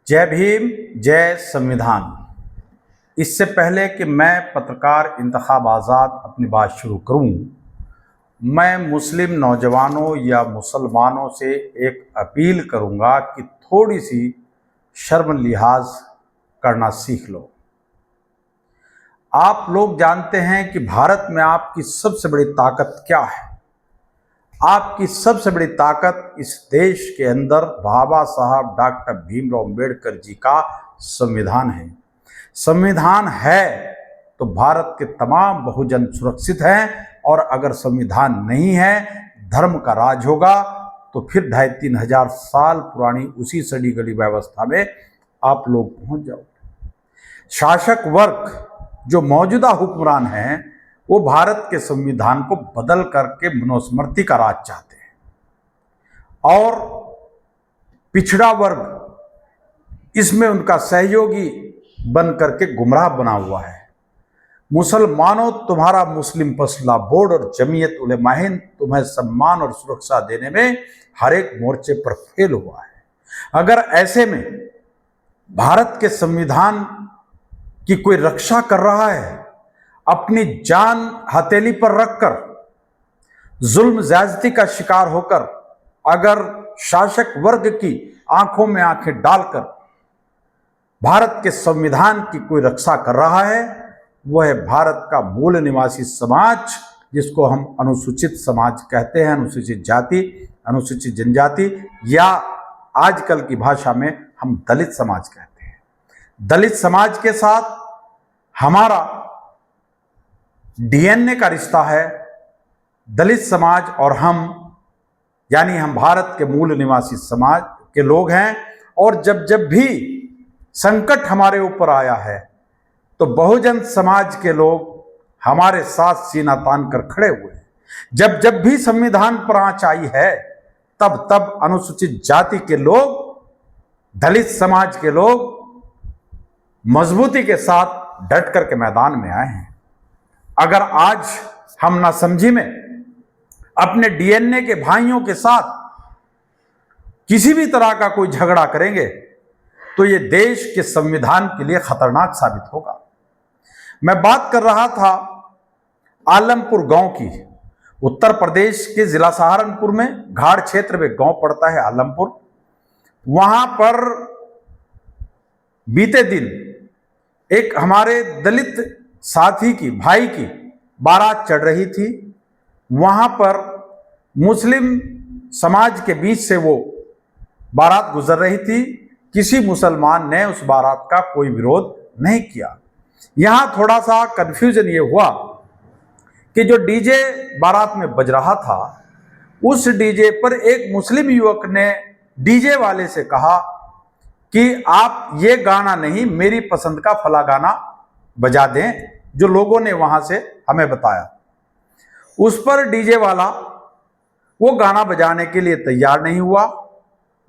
जय भीम, जय संविधान। इससे पहले कि मैं पत्रकार इंतखाब आज़ाद अपनी बात शुरू करूं, मैं मुस्लिम नौजवानों या मुसलमानों से एक अपील करूंगा कि थोड़ी सी शर्म लिहाज करना सीख लो। आप लोग जानते हैं कि भारत में आपकी सबसे बड़ी ताकत क्या है। आपकी सबसे बड़ी ताकत इस देश के अंदर बाबा साहब डॉक्टर भीमराव अंबेडकर जी का संविधान है। संविधान है तो भारत के तमाम बहुजन सुरक्षित हैं, और अगर संविधान नहीं है, धर्म का राज होगा, तो फिर 2,500-3 हजार साल पुरानी उसी सड़ी गली व्यवस्था में आप लोग पहुंच जाओगे। शासक वर्ग जो मौजूदा हुक्मरान हैं, वो भारत के संविधान को बदल करके मनुस्मृति का राज चाहते हैं, और पिछड़ा वर्ग इसमें उनका सहयोगी बन करके गुमराह बना हुआ है। मुसलमानों, तुम्हारा मुस्लिम फैसला बोर्ड और जमीयत उलेमा हिंद तुम्हें सम्मान और सुरक्षा देने में हर एक मोर्चे पर फेल हुआ है। अगर ऐसे में भारत के संविधान की कोई रक्षा कर रहा है, अपनी जान हथेली पर रखकर, जुल्म ज्यादती का शिकार होकर, अगर शासक वर्ग की आंखों में आंखें डालकर भारत के संविधान की कोई रक्षा कर रहा है, वह है भारत का मूल निवासी समाज, जिसको हम अनुसूचित समाज कहते हैं, अनुसूचित जाति, अनुसूचित जनजाति, या आजकल की भाषा में हम दलित समाज कहते हैं। दलित समाज के साथ हमारा डीएनए का रिश्ता है। दलित समाज और हम, यानी हम भारत के मूल निवासी समाज के लोग हैं, और जब भी संकट हमारे ऊपर आया है, तो बहुजन समाज के लोग हमारे साथ सीना तान कर खड़े हुए हैं। जब भी संविधान पर आंच आई है, तब अनुसूचित जाति के लोग, दलित समाज के लोग मजबूती के साथ डट करके मैदान में आए हैं। अगर आज हम नासमझी में अपने डीएनए के भाइयों के साथ किसी भी तरह का कोई झगड़ा करेंगे, तो ये देश के संविधान के लिए खतरनाक साबित होगा। मैं बात कर रहा था आलमपुर गांव की। उत्तर प्रदेश के जिला सहारनपुर में घाड़ क्षेत्र में गांव पड़ता है आलमपुर। वहां पर बीते दिन एक हमारे दलित साथी की, भाई की बारात चढ़ रही थी। वहां पर मुस्लिम समाज के बीच से वो बारात गुजर रही थी। किसी मुसलमान ने उस बारात का कोई विरोध नहीं किया। यहां थोड़ा सा कंफ्यूजन ये हुआ कि जो डीजे बारात में बज रहा था, उस डीजे पर एक मुस्लिम युवक ने डीजे वाले से कहा कि आप ये गाना नहीं, मेरी पसंद का फला गाना बजा दें, जो लोगों ने वहां से हमें बताया। उस पर डीजे वाला वो गाना बजाने के लिए तैयार नहीं हुआ।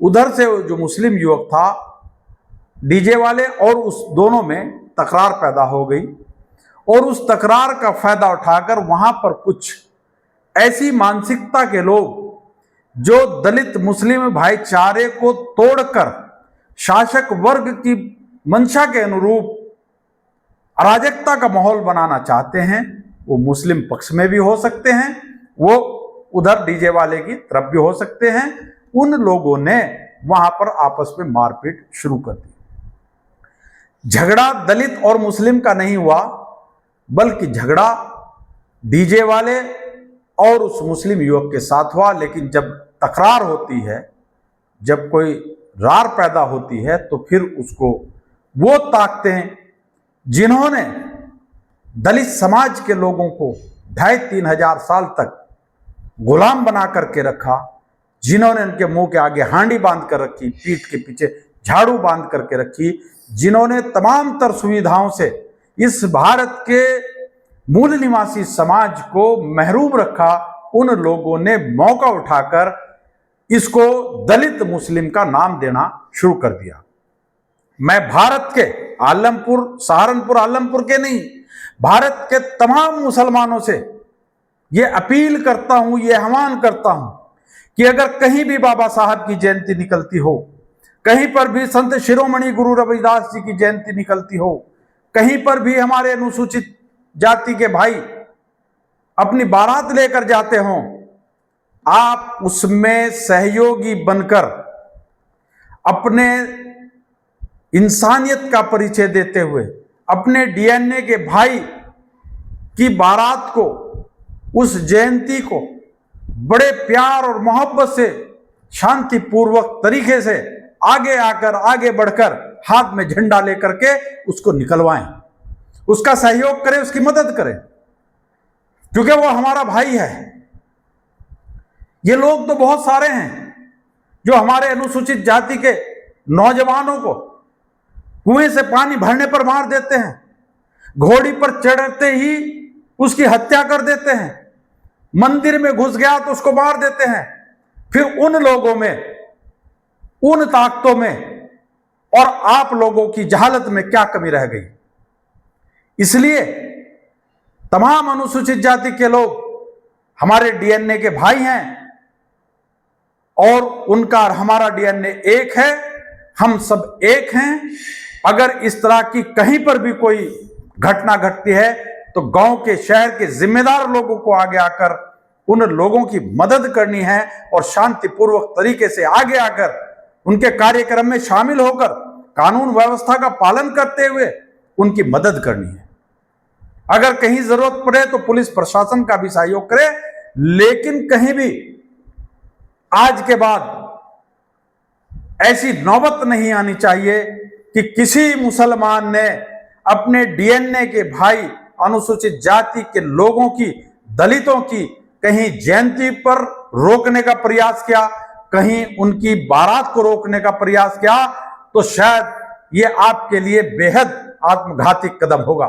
उधर से जो मुस्लिम युवक था, डीजे वाले और उस दोनों में तकरार पैदा हो गई, और उस तकरार का फायदा उठाकर वहां पर कुछ ऐसी मानसिकता के लोग जो दलित मुस्लिम भाईचारे को तोड़कर शासक वर्ग की मंशा के अनुरूप अराजकता का माहौल बनाना चाहते हैं, वो मुस्लिम पक्ष में भी हो सकते हैं, वो उधर डीजे वाले की तरफ भी हो सकते हैं। उन लोगों ने वहां पर आपस में मारपीट शुरू कर दी। झगड़ा दलित और मुस्लिम का नहीं हुआ, बल्कि झगड़ा डीजे वाले और उस मुस्लिम युवक के साथ हुआ। लेकिन जब तकरार होती है, जब कोई रार पैदा होती है, तो फिर उसको वो ताकतें जिन्होंने दलित समाज के लोगों को 2,500-3 हजार साल तक गुलाम बना करके रखा, जिन्होंने उनके मुंह के आगे हांडी बांध कर रखी, पीठ के पीछे झाड़ू बांध करके रखी, जिन्होंने तमाम तर सुविधाओं से इस भारत के मूल निवासी समाज को महरूम रखा, उन लोगों ने मौका उठाकर इसको दलित मुस्लिम का नाम देना शुरू कर दिया। मैं भारत के आलमपुर, सहारनपुर आलमपुर के नहीं, भारत के तमाम मुसलमानों से ये अपील करता हूं, ये आह्वान करता हूं कि अगर कहीं भी बाबा साहब की जयंती निकलती हो, कहीं पर भी संत शिरोमणि गुरु रविदास जी की जयंती निकलती हो, कहीं पर भी हमारे अनुसूचित जाति के भाई अपनी बारात लेकर जाते हों, आप उसमें सहयोगी बनकर अपने इंसानियत का परिचय देते हुए अपने डीएनए के भाई की बारात को, उस जयंती को बड़े प्यार और मोहब्बत से शांतिपूर्वक तरीके से आगे आकर, आगे बढ़कर हाथ में झंडा लेकर के उसको निकलवाएं, उसका सहयोग करें, उसकी मदद करें, क्योंकि वो हमारा भाई है। ये लोग तो बहुत सारे हैं जो हमारे अनुसूचित जाति के नौजवानों को कुएं से पानी भरने पर मार देते हैं, घोड़ी पर चढ़ते ही उसकी हत्या कर देते हैं, मंदिर में घुस गया तो उसको मार देते हैं। फिर उन लोगों में, उन ताकतों में और आप लोगों की जहालत में क्या कमी रह गई? इसलिए तमाम अनुसूचित जाति के लोग हमारे डीएनए के भाई हैं और उनका और हमारा डीएनए एक है, हम सब एक हैं। अगर इस तरह की कहीं पर भी कोई घटना घटती है तो गांव के, शहर के जिम्मेदार लोगों को आगे आकर उन लोगों की मदद करनी है और शांतिपूर्वक तरीके से आगे आकर उनके कार्यक्रम में शामिल होकर कानून व्यवस्था का पालन करते हुए उनकी मदद करनी है। अगर कहीं जरूरत पड़े तो पुलिस प्रशासन का भी सहयोग करे, लेकिन कहीं भी आज के बाद ऐसी नौबत नहीं आनी चाहिए कि किसी मुसलमान ने अपने डीएनए के भाई अनुसूचित जाति के लोगों की, दलितों की कहीं जयंती पर रोकने का प्रयास किया, कहीं उनकी बारात को रोकने का प्रयास किया, तो शायद ये आपके लिए बेहद आत्मघाती कदम होगा।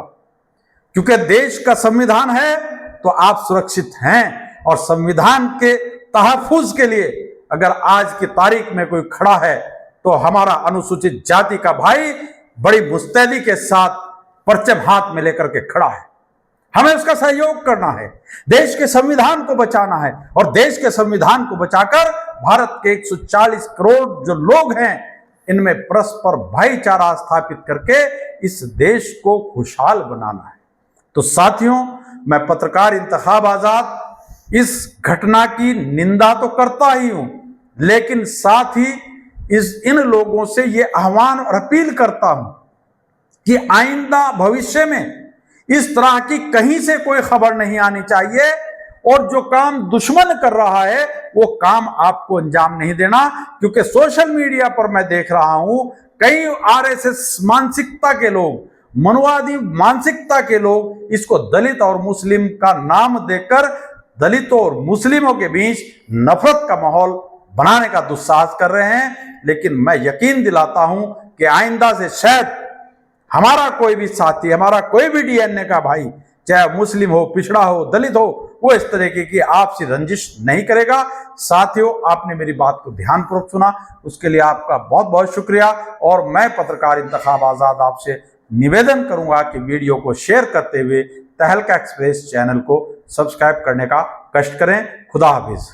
क्योंकि देश का संविधान है तो आप सुरक्षित हैं, और संविधान के तहफ्फुज के लिए अगर आज की तारीख में कोई खड़ा है तो हमारा अनुसूचित जाति का भाई बड़ी मुस्तैदी के साथ परचम हाथ में लेकर के खड़ा है। हमें उसका सहयोग करना है, देश के संविधान को बचाना है, और देश के संविधान को बचाकर भारत के 140 करोड़ जो लोग हैं इनमें परस्पर भाईचारा स्थापित करके इस देश को खुशहाल बनाना है। तो साथियों, मैं पत्रकार इंतखाब आजाद इस घटना की निंदा तो करता ही हूं, लेकिन साथ ही इन लोगों से ये आह्वान और अपील करता हूं कि आइंदा भविष्य में इस तरह की कहीं से कोई खबर नहीं आनी चाहिए, और जो काम दुश्मन कर रहा है वो काम आपको अंजाम नहीं देना। क्योंकि सोशल मीडिया पर मैं देख रहा हूं कई आरएसएस मानसिकता के लोग, मनुवादी मानसिकता के लोग इसको दलित और मुस्लिम का नाम देकर दलितों और मुस्लिमों के बीच नफरत का माहौल बनाने का दुस्साहस कर रहे हैं। लेकिन मैं यकीन दिलाता हूं कि आइंदा से शायद हमारा कोई भी साथी, हमारा कोई भी डीएनए का भाई, चाहे मुस्लिम हो, पिछड़ा हो, दलित हो, वो इस तरीके की आपसी रंजिश नहीं करेगा। साथियों, आपने मेरी बात को ध्यानपूर्वक सुना, उसके लिए आपका बहुत बहुत शुक्रिया। और मैं पत्रकार इंतखाब आजाद आपसे निवेदन करूंगा कि वीडियो को शेयर करते हुए तहलका एक्सप्रेस चैनल को सब्सक्राइब करने का कष्ट करें। खुदा हाफिज।